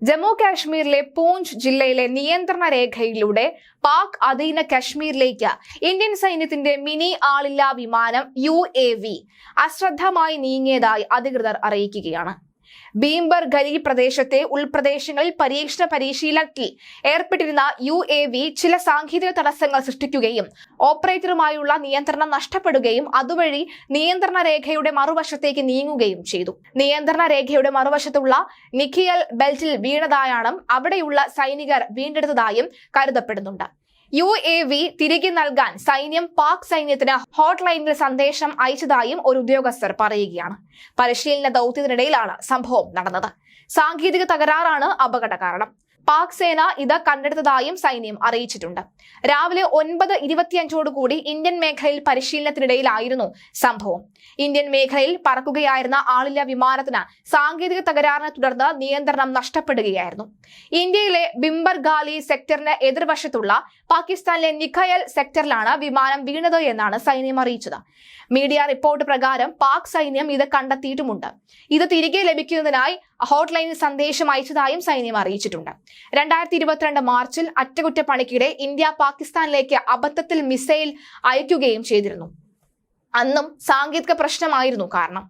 ജമ്മു കാശ്മീരിലെ പൂഞ്ച് ജില്ലയിലെ നിയന്ത്രണ രേഖയിലൂടെ പാക് അധീന കശ്മീരിലേക്ക് ഇന്ത്യൻ സൈന്യത്തിന്റെ മിനി ആളില്ലാ വിമാനം UAV അശ്രദ്ധമായി നീങ്ങിയതായി അധികൃതർ അറിയിക്കുകയാണ്. ഭീംബർ ഗലി പ്രദേശത്തെ ഉൾപ്രദേശങ്ങളിൽ പരീക്ഷണ പരിശീലനത്തിൽ ഏർപ്പെട്ടിരുന്ന UAV ചില സാങ്കേതിക തടസ്സങ്ങൾ സൃഷ്ടിക്കുകയും ഓപ്പറേറ്ററുമായുള്ള നിയന്ത്രണം നഷ്ടപ്പെടുകയും അതുവഴി നിയന്ത്രണ രേഖയുടെ മറുവശത്തേക്ക് നീങ്ങുകയും ചെയ്തു. നിയന്ത്രണ രേഖയുടെ മറുവശത്തുള്ള നിഖിയൽ ബെൽറ്റിൽ വീണതായാണ് അവിടെയുള്ള സൈനികർ വീണ്ടെടുത്തതായും കരുതപ്പെടുന്നുണ്ട്. UAV തിരികെ നൽകാൻ സൈന്യം പാക് സൈന്യത്തിന് ഹോട്ട്ലൈനിൽ സന്ദേശം അയച്ചതായും ഒരു ഉദ്യോഗസ്ഥർ പറയുകയാണ്. പരിശീലന ദൌത്യത്തിനിടയിലാണ് സംഭവം നടന്നത്. സാങ്കേതിക തകരാറാണ് അപകട കാരണം. പാക് സേന ഇത് കണ്ടെടുത്തതായും സൈന്യം അറിയിച്ചിട്ടുണ്ട്. രാവിലെ 9:25 ഇന്ത്യൻ മേഖലയിൽ പരിശീലനത്തിനിടയിലായിരുന്നു സംഭവം. ഇന്ത്യൻ മേഖലയിൽ പറക്കുകയായിരുന്ന ആളില്ലാ വിമാനത്തിന് സാങ്കേതിക തകരാറിനെ തുടർന്ന് നിയന്ത്രണം നഷ്ടപ്പെടുകയായിരുന്നു. ഇന്ത്യയിലെ ബിംബർ ഗാലി സെക്ടറിന് എതിർവശത്തുള്ള പാകിസ്ഥാനിലെ നിഖയൽ സെക്ടറിലാണ് വിമാനം വീണത് എന്നാണ് സൈന്യം അറിയിച്ചത്. മീഡിയ റിപ്പോർട്ട് പ്രകാരം പാക് സൈന്യം ഇത് കണ്ടെത്തിയിട്ടുമുണ്ട്. ഇത് തിരികെ ലഭിക്കുന്നതിനായി ഹോട്ട്ലൈനിൽ സന്ദേശം അയച്ചതായും സൈന്യം അറിയിച്ചിട്ടുണ്ട്. 2022 മാർച്ചിൽ അറ്റകുറ്റപ്പണിക്കിടെ ഇന്ത്യ പാകിസ്ഥാനിലേക്ക് അബദ്ധത്തിൽ മിസൈൽ അയക്കുകയും ചെയ്തിരുന്നു. അന്നും സാങ്കേതിക പ്രശ്നമായിരുന്നു കാരണം.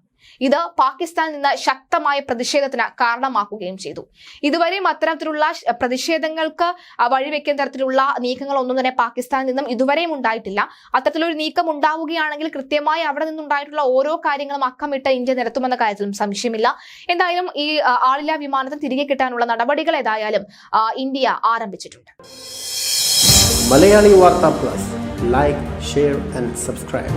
ഇത് പാകിസ്ഥാനിൽ നിന്ന് ശക്തമായ പ്രതിഷേധത്തിന് കാരണമാക്കുകയും ചെയ്തു. ഇതുവരെയും അത്തരത്തിലുള്ള പ്രതിഷേധങ്ങൾക്ക് വഴിവെക്കുന്ന തരത്തിലുള്ള നീക്കങ്ങളൊന്നും തന്നെ പാകിസ്ഥാനിൽ നിന്നും ഇതുവരെയും ഉണ്ടായിട്ടില്ല. അത്തരത്തിലൊരു നീക്കം ഉണ്ടാവുകയാണെങ്കിൽ കൃത്യമായി അവിടെ നിന്നുണ്ടായിട്ടുള്ള ഓരോ കാര്യങ്ങളും അക്കമിട്ട് ഇന്ത്യ നിരത്തുമെന്ന കാര്യത്തിലും സംശയമില്ല. എന്തായാലും ഈ ആളില്ലാ വിമാനത്തിൽ തിരികെ കിട്ടാനുള്ള നടപടികൾ ഏതായാലും ഇന്ത്യ ആരംഭിച്ചിട്ടുണ്ട്. മലയാളി വാർത്താ plus, like, share and subscribe.